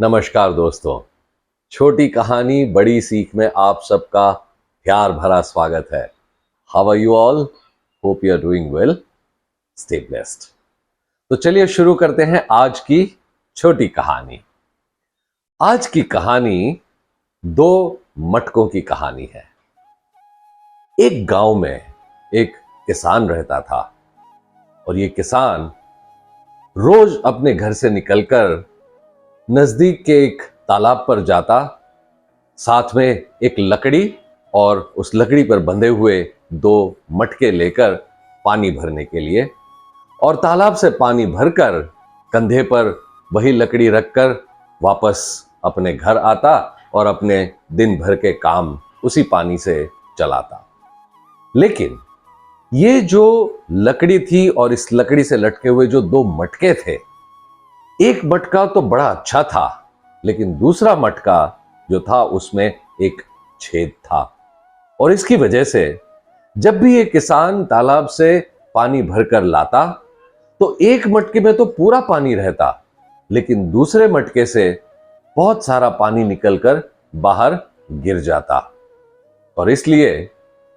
नमस्कार दोस्तों। छोटी कहानी बड़ी सीख में आप सबका प्यार भरा स्वागत है। How are you all? Hope you are doing well. Stay blessed. तो चलिए शुरू करते हैं आज की छोटी कहानी। आज की कहानी दो मटकों की कहानी है। एक गांव में एक किसान रहता था और ये किसान रोज अपने घर से निकलकर नजदीक के एक तालाब पर जाता, साथ में एक लकड़ी और उस लकड़ी पर बंधे हुए दो मटके लेकर पानी भरने के लिए, और तालाब से पानी भरकर कंधे पर वही लकड़ी रखकर वापस अपने घर आता और अपने दिन भर के काम उसी पानी से चलाता। लेकिन ये जो लकड़ी थी और इस लकड़ी से लटके हुए जो दो मटके थे, एक मटका तो बड़ा अच्छा था, लेकिन दूसरा मटका जो था उसमें एक छेद था। और इसकी वजह से जब भी ये किसान तालाब से पानी भरकर लाता तो एक मटके में तो पूरा पानी रहता, लेकिन दूसरे मटके से बहुत सारा पानी निकलकर बाहर गिर जाता। और इसलिए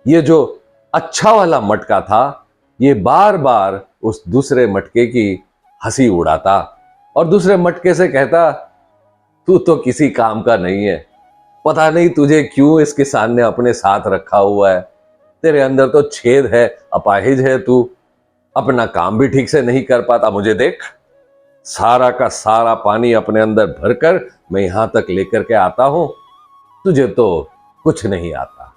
ये जो अच्छा वाला मटका था, ये बार बार उस दूसरे मटके की हंसी उड़ाता और दूसरे मटके से कहता, तू तो किसी काम का नहीं है, पता नहीं तुझे क्यों इस किसान ने अपने साथ रखा हुआ है। तेरे अंदर तो छेद है, अपाहिज है, तू अपना काम भी ठीक से नहीं कर पाता। मुझे देख, सारा का सारा पानी अपने अंदर भरकर मैं यहां तक लेकर के आता हूं, तुझे तो कुछ नहीं आता।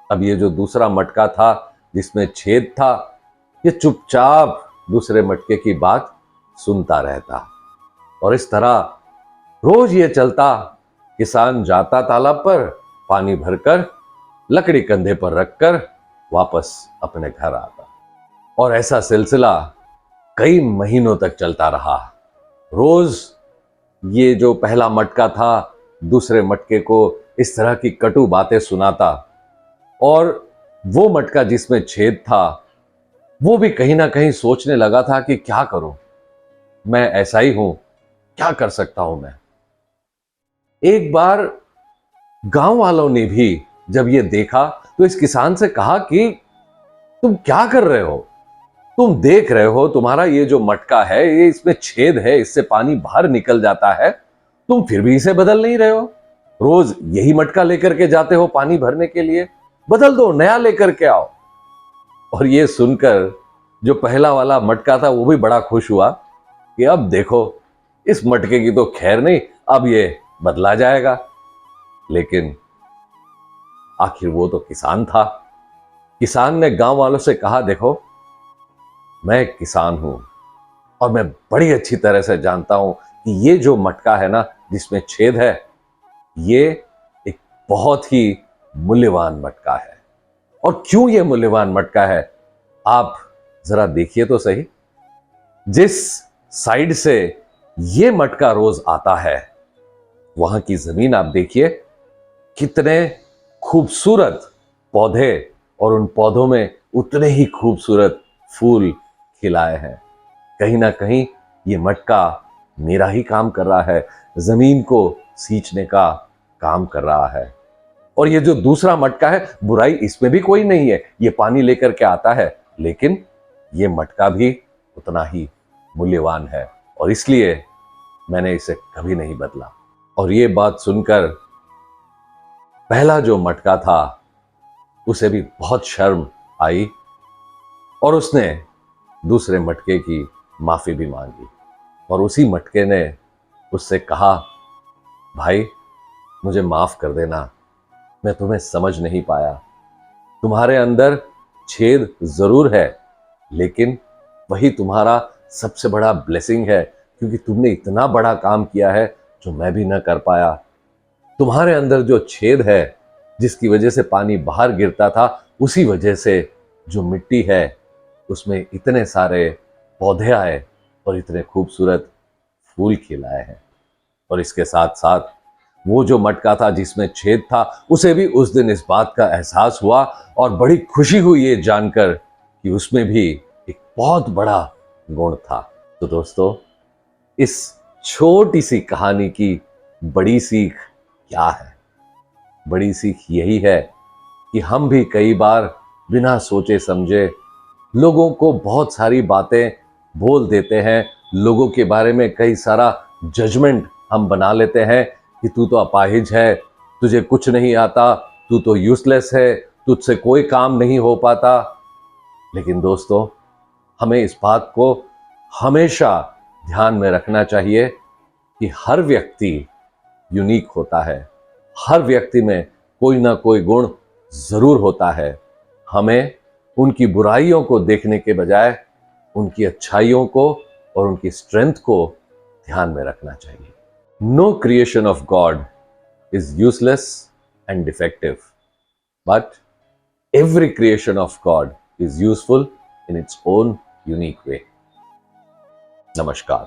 अब ये जो दूसरा मटका था जिसमें छेद था, ये चुपचाप दूसरे मटके की बात सुनता रहता। और इस तरह रोज ये चलता। किसान जाता तालाब पर, पानी भरकर लकड़ी कंधे पर रखकर वापस अपने घर आता। और ऐसा सिलसिला कई महीनों तक चलता रहा। रोज ये जो पहला मटका था दूसरे मटके को इस तरह की कटु बातें सुनाता, और वो मटका जिसमें छेद था वो भी कहीं ना कहीं सोचने लगा था कि क्या करूं, मैं ऐसा ही हूं, क्या कर सकता हूं मैं। एक बार गांव वालों ने भी जब ये देखा तो इस किसान से कहा कि तुम क्या कर रहे हो? तुम देख रहे हो तुम्हारा ये जो मटका है, ये इसमें छेद है, इससे पानी बाहर निकल जाता है, तुम फिर भी इसे बदल नहीं रहे हो। रोज यही मटका लेकर के जाते हो पानी भरने के लिए, बदल दो, नया लेकर के आओ। और ये सुनकर जो पहला वाला मटका था वो भी बड़ा खुश हुआ कि अब देखो, इस मटके की तो खैर नहीं, अब ये बदला जाएगा। लेकिन आखिर वो तो किसान था। किसान ने गांव वालों से कहा, देखो, मैं एक किसान हूं और मैं बड़ी अच्छी तरह से जानता हूं कि ये जो मटका है ना जिसमें छेद है, ये एक बहुत ही मूल्यवान मटका है। और क्यों ये मूल्यवान मटका है, आप जरा देखिए तो सही। जिस साइड से ये मटका रोज आता है वहां की जमीन आप देखिए, कितने खूबसूरत पौधे, और उन पौधों में उतने ही खूबसूरत फूल खिलाए हैं। कहीं ना कहीं ये मटका मेरा ही काम कर रहा है, जमीन को सींचने का काम कर रहा है। और ये जो दूसरा मटका है, बुराई इसमें भी कोई नहीं है, ये पानी लेकर के आता है, लेकिन ये मटका भी उतना ही मूल्यवान है और इसलिए मैंने इसे कभी नहीं बदला। और ये बात सुनकर पहला जो मटका था उसे भी बहुत शर्म आई और उसने दूसरे मटके की माफी भी मांगी। और उसी मटके ने उससे कहा, भाई मुझे माफ कर देना, मैं तुम्हें समझ नहीं पाया। तुम्हारे अंदर छेद जरूर है, लेकिन वही तुम्हारा सबसे बड़ा ब्लेसिंग है, क्योंकि तुमने इतना बड़ा काम किया है जो मैं भी न कर पाया। तुम्हारे अंदर जो छेद है जिसकी वजह से पानी बाहर गिरता था, उसी वजह से जो मिट्टी है उसमें इतने सारे पौधे आए और इतने खूबसूरत फूल खिलाए हैं। और इसके साथ साथ वो जो मटका था जिसमें छेद था, उसे भी उस दिन इस बात का एहसास हुआ और बड़ी खुशी हुई ये जानकर कि उसमें भी एक बहुत बड़ा गुण था। तो दोस्तों, इस छोटी सी कहानी की बड़ी सीख क्या है? बड़ी सीख यही है कि हम भी कई बार बिना सोचे समझे लोगों को बहुत सारी बातें बोल देते हैं, लोगों के बारे में कई सारा जजमेंट हम बना लेते हैं कि तू तो अपाहिज है, तुझे कुछ नहीं आता, तू तो यूजलेस है, तुझसे कोई काम नहीं हो पाता। लेकिन दोस्तों, हमें इस बात को हमेशा ध्यान में रखना चाहिए कि हर व्यक्ति यूनिक होता है, हर व्यक्ति में कोई ना कोई गुण जरूर होता है। हमें उनकी बुराइयों को देखने के बजाय उनकी अच्छाइयों को और उनकी स्ट्रेंथ को ध्यान में रखना चाहिए। No creation of God is useless and defective, but every creation of God is useful in its own unique way. Namaskar.